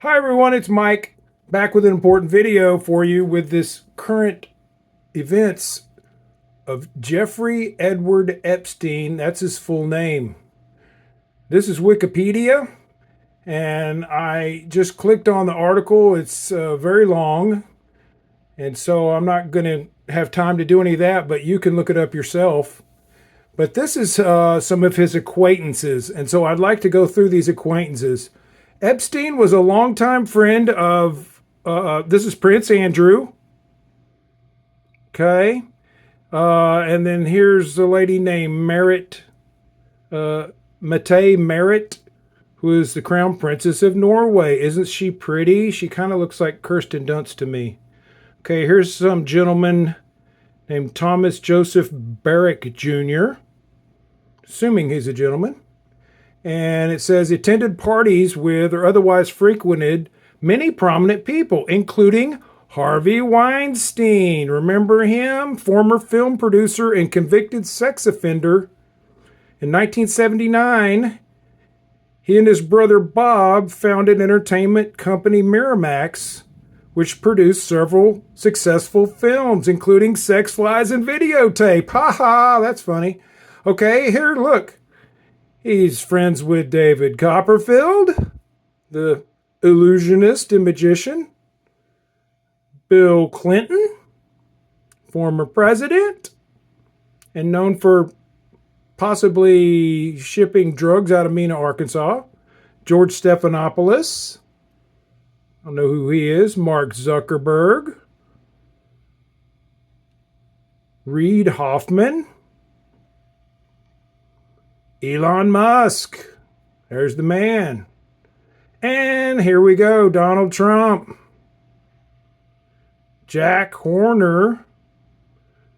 Hi everyone, it's Mike back with an important video for you with this current events of Jeffrey Edward Epstein. That's his full name. This is Wikipedia, and I just clicked on the article. It's very long, and so I'm not going to have time to do any of that, but you can look it up yourself. But this is some of his acquaintances, and so I'd like to go through these acquaintances. Epstein was a longtime friend of, this is Prince Andrew. Okay. And then here's a lady named Mette Merritt, who is the Crown Princess of Norway. Isn't she pretty? She kind of looks like Kirsten Dunst to me. Okay, here's some gentleman named Thomas Joseph Barrick Jr., assuming he's a gentleman. And it says he attended parties with or otherwise frequented many prominent people, including Harvey Weinstein. Remember him? Former film producer and convicted sex offender. In 1979, he and his brother Bob founded entertainment company Miramax, which produced several successful films, including Sex, Lies, and Videotape. Ha ha, that's funny. Okay, here, look. He's friends with David Copperfield, the illusionist and magician. Bill Clinton, former president, and known for possibly shipping drugs out of Mena, Arkansas. George Stephanopoulos, I don't know who he is. Mark Zuckerberg. Reid Hoffman. Elon Musk. There's the man. And here we go, Donald Trump. Jack Horner.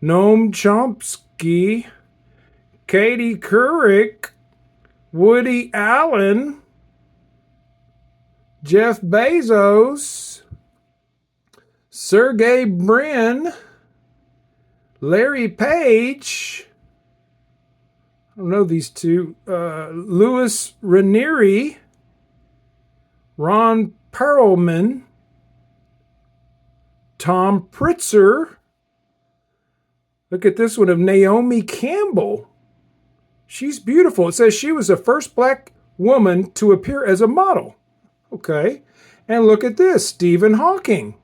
Noam Chomsky. Katie Couric. Woody Allen. Jeff Bezos. Sergey Brin. Larry Page. I don't know these two. Louis Ranieri, Ron Perelman, Tom Pritzker. Look at this one of Naomi Campbell. She's beautiful. It says she was the first black woman to appear as a model. Okay. And look at this, Stephen Hawking.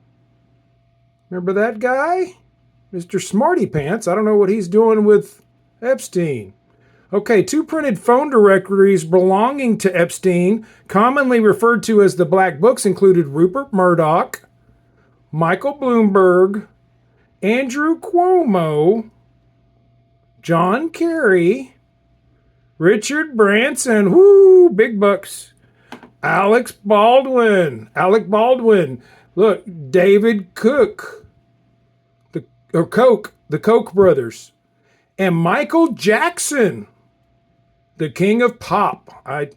Remember that guy? Mr. Smarty Pants. I don't know what he's doing with Epstein. Okay, two printed phone directories belonging to Epstein, commonly referred to as the Black Books, included Rupert Murdoch, Michael Bloomberg, Andrew Cuomo, John Kerry, Richard Branson, whoo, big bucks, Alec Baldwin, look, David Cook, the Koch brothers, and Michael Jackson, the king of pop. I'm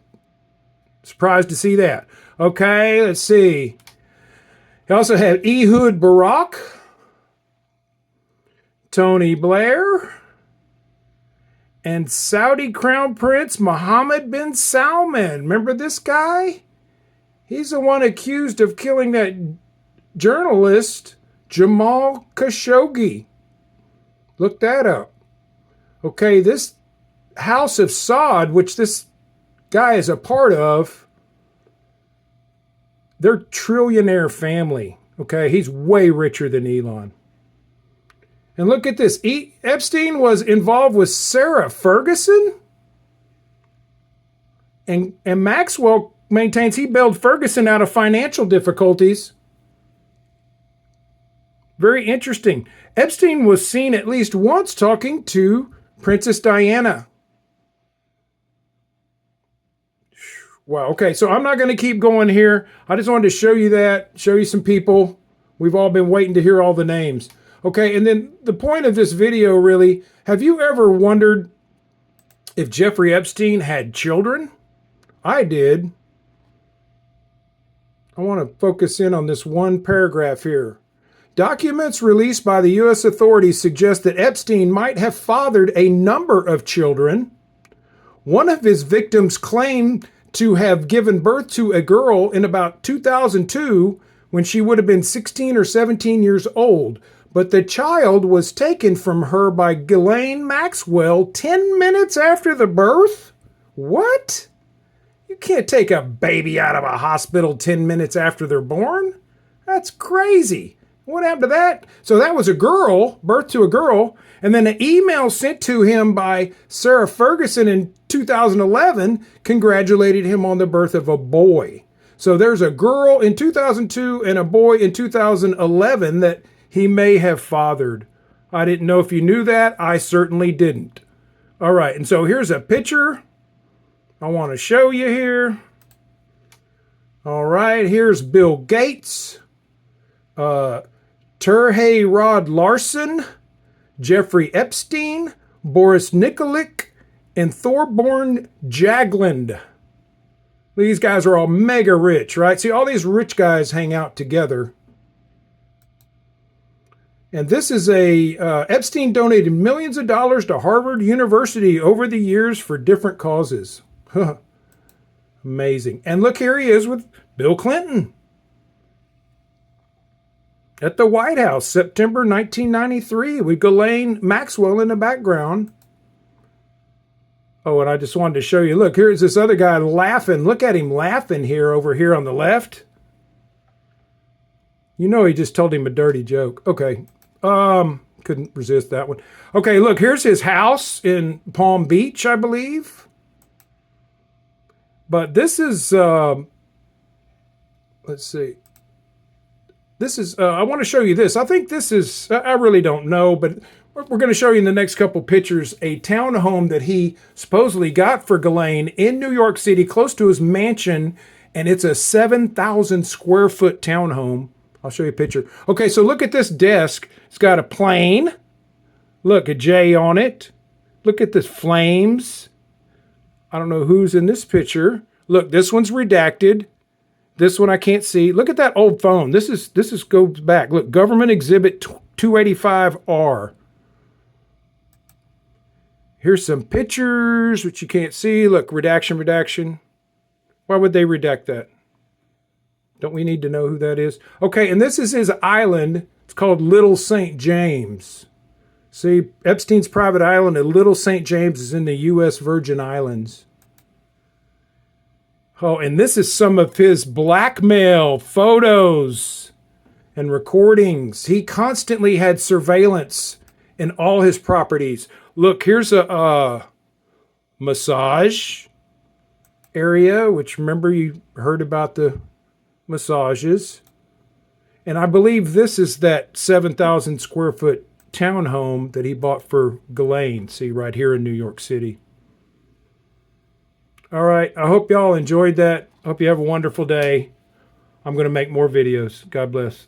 surprised to see that. Okay, let's see. He also had Ehud Barak, Tony Blair, and Saudi Crown Prince Mohammed bin Salman. Remember this guy? He's the one accused of killing that journalist Jamal Khashoggi. Look that up. Okay, this House of Saud, which this guy is a part of, they're trillionaire family. Okay, he's way richer than Elon. And look at this. Epstein was involved with Sarah Ferguson. And Maxwell maintains he bailed Ferguson out of financial difficulties. Very interesting. Epstein was seen at least once talking to Princess Diana. Wow, okay, so I'm not going to keep going here. I just wanted to show you that, show you some people. We've all been waiting to hear all the names. Okay, and then the point of this video really, have you ever wondered if Jeffrey Epstein had children? I did. I want to focus in on this one paragraph here. Documents released by the U.S. authorities suggest that Epstein might have fathered a number of children. One of his victims claimed to have given birth to a girl in about 2002 when she would have been 16 or 17 years old. But the child was taken from her by Ghislaine Maxwell 10 minutes after the birth? What? You can't take a baby out of a hospital 10 minutes after they're born. That's crazy. What happened to that? So that was a girl, birth to a girl, and then an email sent to him by Sarah Ferguson in 2011 congratulated him on the birth of a boy. So there's a girl in 2002 and a boy in 2011 that he may have fathered. I didn't know if you knew that. I certainly didn't. All right, and so here's a picture I want to show you here. All right, here's Bill Gates, Terje Rod Larson, Jeffrey Epstein, Boris Nikolic, and Thorborn Jagland. These guys are all mega rich, right? See, all these rich guys hang out together. And this is Epstein donated millions of dollars to Harvard University over the years for different causes. Amazing. And look, here he is with Bill Clinton at the White House, September 1993, with Ghislaine Maxwell in the background. Oh, and I just wanted to show you, look, here's this other guy laughing. Look at him laughing here, over here on the left. You know he just told him a dirty joke. Okay. Couldn't resist that one. Okay, look, here's his house in Palm Beach, I believe. But this is, let's see. This is, I want to show you this. I think this is, I really don't know, but we're going to show you in the next couple pictures a townhome that he supposedly got for Ghislaine in New York City, close to his mansion, and it's a 7,000 square foot townhome. I'll show you a picture. Okay, so look at this desk. It's got a plane. Look, a J on it. Look at the flames. I don't know who's in this picture. Look, this one's redacted. This one I can't see. Look at that old phone. This goes back. Look, Government Exhibit 285R. Here's some pictures, which you can't see. Look, redaction. Why would they redact that? Don't we need to know who that is? Okay, and this is his island. It's called Little St. James. See, Epstein's private island at Little St. James is in the U.S. Virgin Islands. Oh, and this is some of his blackmail photos and recordings. He constantly had surveillance in all his properties. Look, here's a massage area, which remember you heard about the massages. And I believe this is that 7,000 square foot townhome that he bought for Ghislaine. See, right here in New York City. All right. I hope y'all enjoyed that. Hope you have a wonderful day. I'm going to make more videos. God bless.